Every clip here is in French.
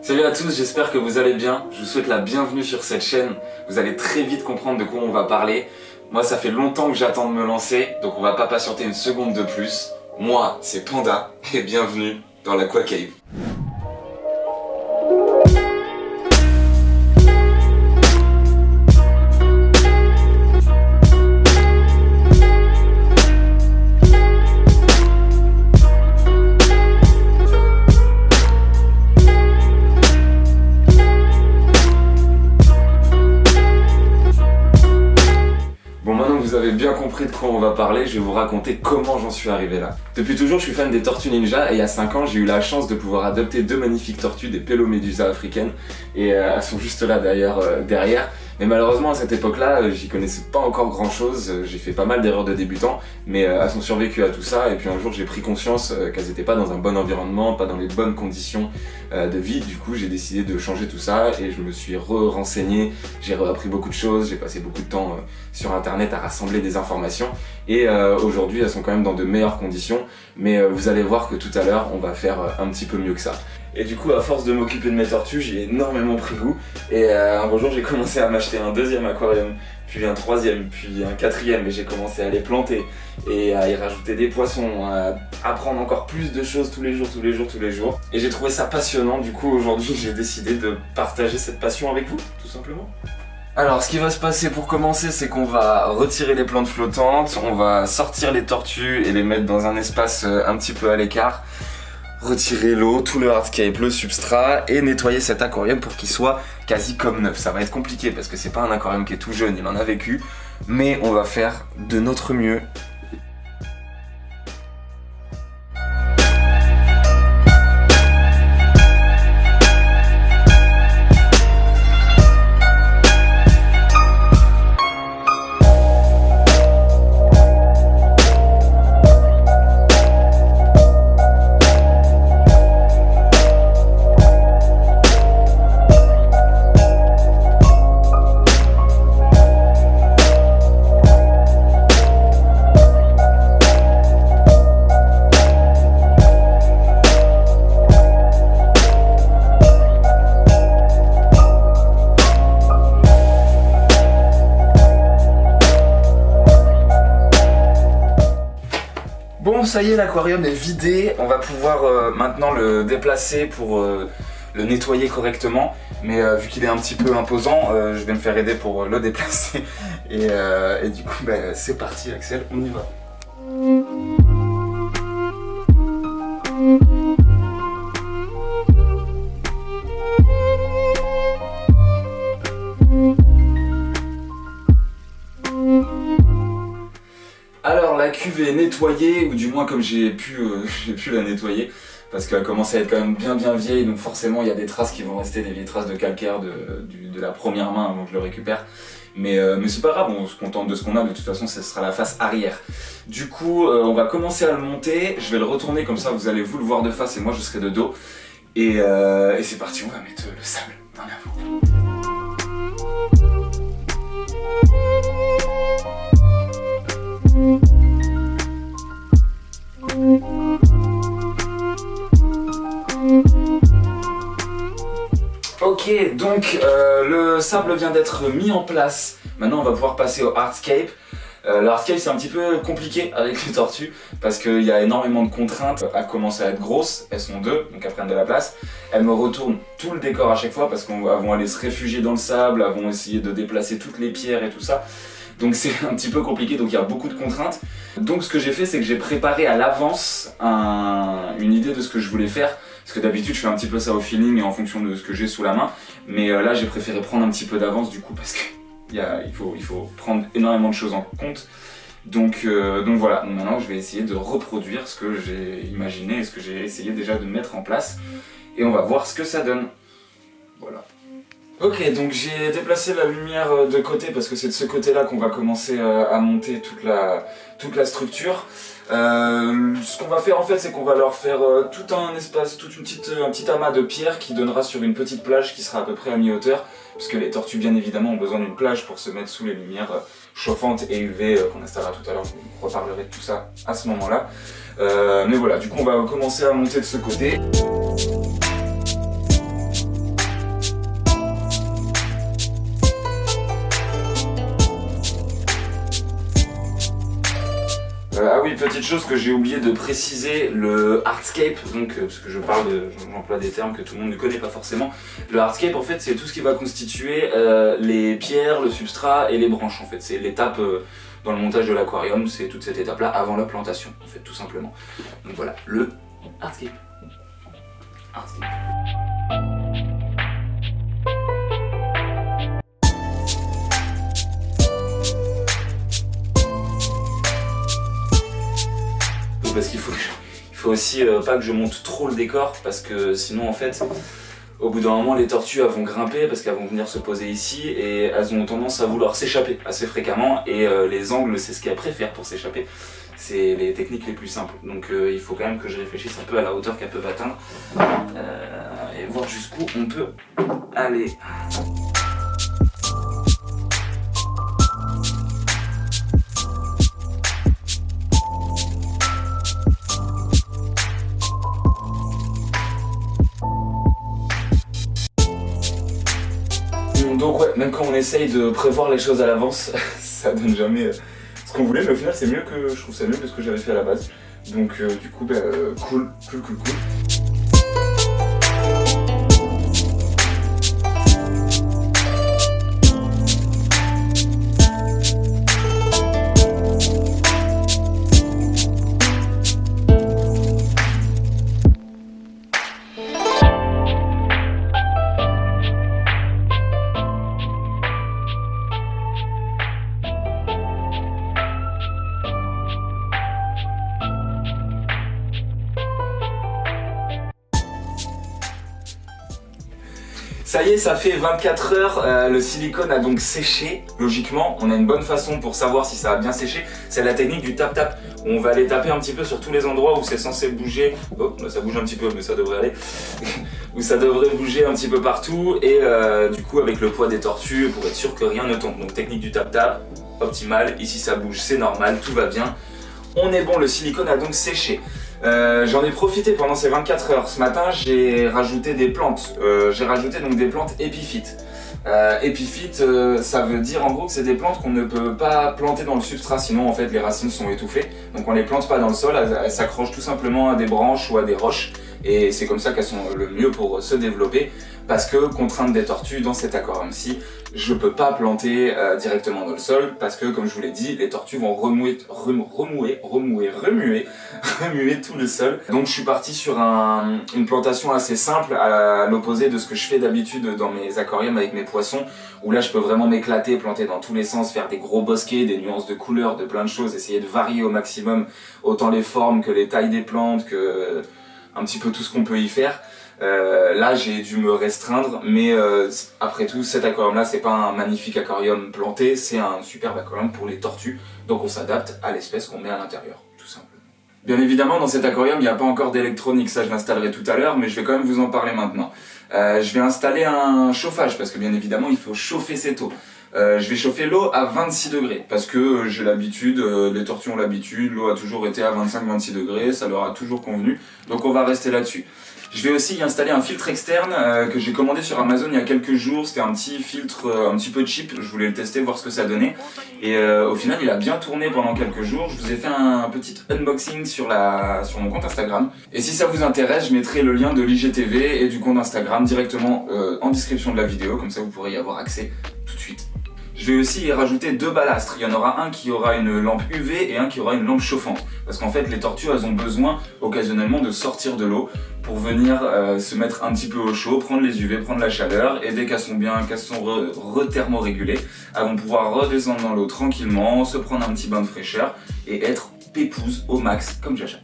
Salut à tous, j'espère que vous allez bien. Je vous souhaite la bienvenue sur cette chaîne. Vous allez très vite comprendre de quoi on va parler. Moi, ça fait longtemps que j'attends de me lancer, donc on va pas patienter une seconde de plus. Moi, c'est Panda, et bienvenue dans l'Aqua Cave. Vous avez bien compris de quoi on va parler, je vais vous raconter comment j'en suis arrivé là. Depuis toujours, je suis fan des tortues ninja et il y a 5 ans, j'ai eu la chance de pouvoir adopter 2 magnifiques tortues, des Pelomédusa africaines, et elles sont juste là d'ailleurs derrière. Mais malheureusement à cette époque-là, j'y connaissais pas encore grand-chose, j'ai fait pas mal d'erreurs de débutant, mais elles ont survécu à tout ça, et puis un jour j'ai pris conscience qu'elles étaient pas dans un bon environnement, pas dans les bonnes conditions de vie. Du coup j'ai décidé de changer tout ça, et je me suis renseigné, j'ai appris beaucoup de choses, j'ai passé beaucoup de temps sur internet à rassembler des informations, et aujourd'hui elles sont quand même dans de meilleures conditions, mais vous allez voir que tout à l'heure on va faire un petit peu mieux que ça. Et du coup, à force de m'occuper de mes tortues, j'ai énormément pris goût. Et un beau jour, j'ai commencé à m'acheter un 2e aquarium, puis un 3e, puis un 4e. Et j'ai commencé à les planter et à y rajouter des poissons, à apprendre encore plus de choses tous les jours. Et j'ai trouvé ça passionnant. Du coup, aujourd'hui, j'ai décidé de partager cette passion avec vous, tout simplement. Alors, ce qui va se passer pour commencer, c'est qu'on va retirer les plantes flottantes, on va sortir les tortues et les mettre dans un espace un petit peu à l'écart. Retirer l'eau, tout le hardscape, le substrat et nettoyer cet aquarium pour qu'il soit quasi comme neuf. Ça va être compliqué parce que c'est pas un aquarium qui est tout jeune, il en a vécu, mais on va faire de notre mieux. Bon, ça y est, l'aquarium est vidé, on va pouvoir maintenant le déplacer pour le nettoyer correctement, mais vu qu'il est un petit peu imposant, je vais me faire aider pour le déplacer, et du coup, c'est parti Axel, on y va. Alors la cuve est nettoyée, ou du moins comme j'ai pu la nettoyer, parce qu'elle commence à être quand même bien vieille, donc forcément il y a des traces qui vont rester, des vieilles traces de calcaire de la première main avant que je le récupère. Mais c'est pas grave, on se contente de ce qu'on a, de toute façon ce sera la face arrière. Du coup on va commencer à le monter, je vais le retourner comme ça vous allez vous le voir de face et moi je serai de dos. Et c'est parti, on va mettre le sable en avant. Ok, donc le sable vient d'être mis en place. Maintenant on va pouvoir passer au hardscape. Le hardscape c'est un petit peu compliqué avec les tortues parce qu'il y a énormément de contraintes. Elles commencent à être grosses, elles sont 2, donc elles prennent de la place. Elles me retournent tout le décor à chaque fois parce qu'elles vont aller se réfugier dans le sable, elles vont essayer de déplacer toutes les pierres et tout ça. Donc c'est un petit peu compliqué, donc il y a beaucoup de contraintes. Donc ce que j'ai fait, c'est que j'ai préparé à l'avance une idée de ce que je voulais faire. Parce que d'habitude je fais un petit peu ça au feeling et en fonction de ce que j'ai sous la main. Mais là j'ai préféré prendre un petit peu d'avance du coup parce qu'il faut prendre énormément de choses en compte. Donc voilà, donc maintenant je vais essayer de reproduire ce que j'ai imaginé et ce que j'ai essayé déjà de mettre en place. Et on va voir ce que ça donne. Voilà. Ok, donc j'ai déplacé la lumière de côté parce que c'est de ce côté-là qu'on va commencer à monter toute la structure. Ce qu'on va faire en fait, c'est qu'on va leur faire tout un espace, un petit amas de pierres qui donnera sur une petite plage qui sera à peu près à mi-hauteur, parce que les tortues bien évidemment ont besoin d'une plage pour se mettre sous les lumières chauffantes et UV qu'on installera tout à l'heure. Je vous reparlerai de tout ça à ce moment-là. Mais voilà, du coup on va commencer à monter de ce côté. une petite chose que j'ai oublié de préciser, le hardscape, donc parce que j'emploie des termes que tout le monde ne connaît pas forcément. Le hardscape en fait c'est tout ce qui va constituer les pierres, le substrat et les branches en fait. C'est l'étape dans le montage de l'aquarium, c'est toute cette étape là avant la plantation en fait tout simplement. Donc voilà, le hardscape. Parce qu'il faut aussi pas que je monte trop le décor parce que sinon en fait au bout d'un moment les tortues elles vont grimper parce qu'elles vont venir se poser ici et elles ont tendance à vouloir s'échapper assez fréquemment et les angles c'est ce qu'elles préfèrent pour s'échapper. C'est les techniques les plus simples donc il faut quand même que je réfléchisse un peu à la hauteur qu'elles peuvent atteindre et voir jusqu'où on peut aller. Donc ouais, même quand on essaye de prévoir les choses à l'avance, ça donne jamais ce qu'on voulait, mais au final c'est mieux que, je trouve ça mieux que ce que j'avais fait à la base. Donc du coup, cool. Ça y est, ça fait 24 heures, le silicone a donc séché. Logiquement, on a une bonne façon pour savoir si ça a bien séché. C'est la technique du tap-tap. On va aller taper un petit peu sur tous les endroits où c'est censé bouger. Oh, ça bouge un petit peu, mais ça devrait aller. Où ça devrait bouger un petit peu partout. Et du coup, avec le poids des tortues, pour être sûr que rien ne tombe. Donc technique du tap-tap, optimale. Ici, ça bouge, c'est normal, tout va bien. On est bon, le silicone a donc séché. J'en ai profité pendant ces 24 heures. Ce matin, j'ai rajouté des plantes. J'ai rajouté donc des plantes épiphytes. Épiphytes, ça veut dire en gros que c'est des plantes qu'on ne peut pas planter dans le substrat, sinon en fait les racines sont étouffées. Donc on les plante pas dans le sol, elles s'accrochent tout simplement à des branches ou à des roches. Et c'est comme ça qu'elles sont le mieux pour se développer. Parce que, contrainte des tortues, dans cet aquarium-ci, je peux pas planter directement dans le sol. Parce que, comme je vous l'ai dit, les tortues vont remuer tout le sol. Donc je suis parti sur une plantation assez simple, à l'opposé de ce que je fais d'habitude dans mes aquariums avec mes poissons. Où là je peux vraiment m'éclater, planter dans tous les sens, faire des gros bosquets, des nuances de couleurs, de plein de choses. Essayer de varier au maximum autant les formes que les tailles des plantes, que un petit peu tout ce qu'on peut y faire. Là j'ai dû me restreindre, mais après tout cet aquarium là c'est pas un magnifique aquarium planté, c'est un superbe aquarium pour les tortues, donc on s'adapte à l'espèce qu'on met à l'intérieur, tout simplement. Bien évidemment dans cet aquarium il n'y a pas encore d'électronique, ça je l'installerai tout à l'heure, mais je vais quand même vous en parler maintenant. Je vais installer un chauffage parce que bien évidemment il faut chauffer cette eau. Je vais chauffer l'eau à 26 degrés parce que j'ai l'habitude, les tortues ont l'habitude, l'eau a toujours été à 25-26 degrés, ça leur a toujours convenu, donc on va rester là-dessus. Je vais aussi y installer un filtre externe que j'ai commandé sur Amazon il y a quelques jours. C'était un petit filtre un petit peu cheap, je voulais le tester, voir ce que ça donnait. Et au final il a bien tourné pendant quelques jours. Je vous ai fait un petit unboxing sur mon compte Instagram. Et si ça vous intéresse, je mettrai le lien de l'IGTV et du compte Instagram directement en description de la vidéo, comme ça vous pourrez y avoir accès tout de suite. Je vais aussi y rajouter 2 balastres. Il y en aura un qui aura une lampe UV et un qui aura une lampe chauffante. Parce qu'en fait, les tortues, elles ont besoin occasionnellement de sortir de l'eau pour venir se mettre un petit peu au chaud, prendre les UV, prendre la chaleur. Et dès qu'elles sont re-thermorégulées, elles vont pouvoir redescendre dans l'eau tranquillement, se prendre un petit bain de fraîcheur et être pépouses au max, comme Jaja.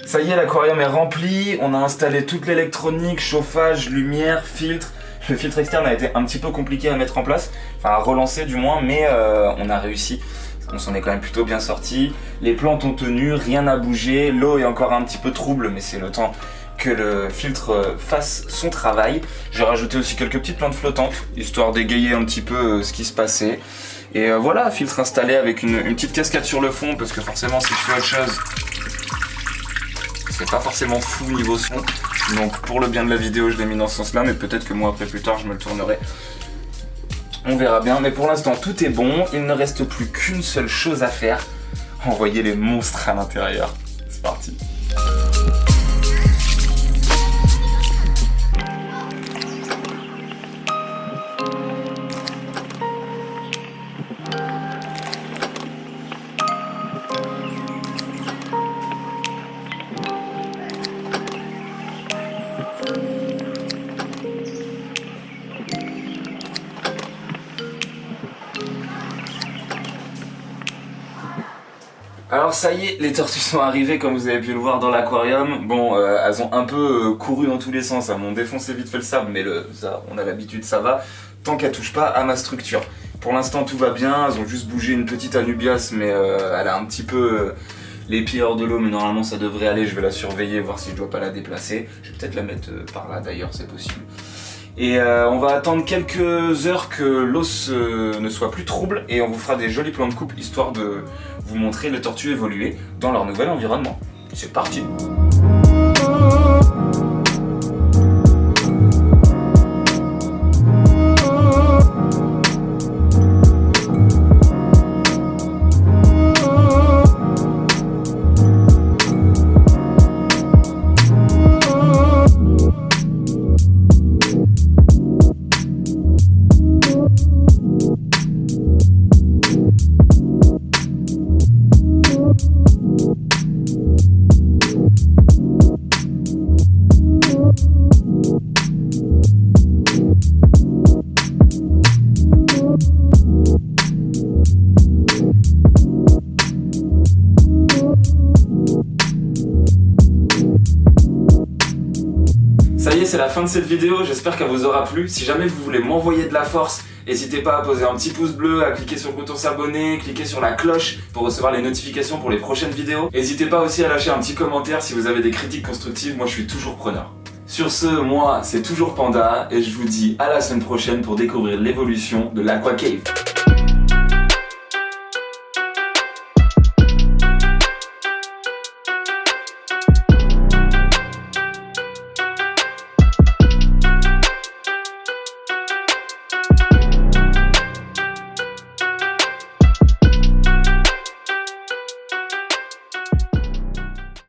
Ça y est, l'aquarium est rempli, on a installé toute l'électronique, chauffage, lumière, filtre. Le filtre externe a été un petit peu compliqué à mettre en place, enfin à relancer du moins, mais on a réussi. on s'en est quand même plutôt bien sorti. Les plantes ont tenu, rien n'a bougé, l'eau est encore un petit peu trouble, mais c'est le temps que le filtre fasse son travail. J'ai rajouté aussi quelques petites plantes flottantes, histoire d'égayer un petit peu ce qui se passait. Et voilà, filtre installé avec une petite cascade sur le fond, parce que forcément si je fais autre chose, c'est pas forcément fou niveau son. Donc pour le bien de la vidéo, je l'ai mis dans ce sens-là, mais peut-être que moi après plus tard je me le tournerai. On verra bien, mais pour l'instant tout est bon. Il ne reste plus qu'une seule chose à faire, envoyer les monstres à l'intérieur. C'est parti. Alors ça y est, les tortues sont arrivées comme vous avez pu le voir dans l'aquarium. Bon, elles ont un peu couru dans tous les sens, elles m'ont défoncé vite fait le sable, mais ça, on a l'habitude, ça va, tant qu'elles touchent pas à ma structure. Pour l'instant tout va bien, elles ont juste bougé une petite anubias, mais elle a un petit peu les pieds hors de l'eau, mais normalement ça devrait aller, je vais la surveiller, voir si je dois pas la déplacer. Je vais peut-être la mettre par là d'ailleurs, c'est possible. Et on va attendre quelques heures que l'os ne soit plus trouble et on vous fera des jolis plans de coupe histoire de vous montrer les tortues évoluer dans leur nouvel environnement. C'est parti! Ça y est, c'est la fin de cette vidéo, j'espère qu'elle vous aura plu. Si jamais vous voulez m'envoyer de la force, n'hésitez pas à poser un petit pouce bleu, à cliquer sur le bouton s'abonner, cliquer sur la cloche pour recevoir les notifications pour les prochaines vidéos. N'hésitez pas aussi à lâcher un petit commentaire si vous avez des critiques constructives, moi je suis toujours preneur. Sur ce, moi c'est toujours Panda et je vous dis à la semaine prochaine pour découvrir l'évolution de l'Aqua Cave.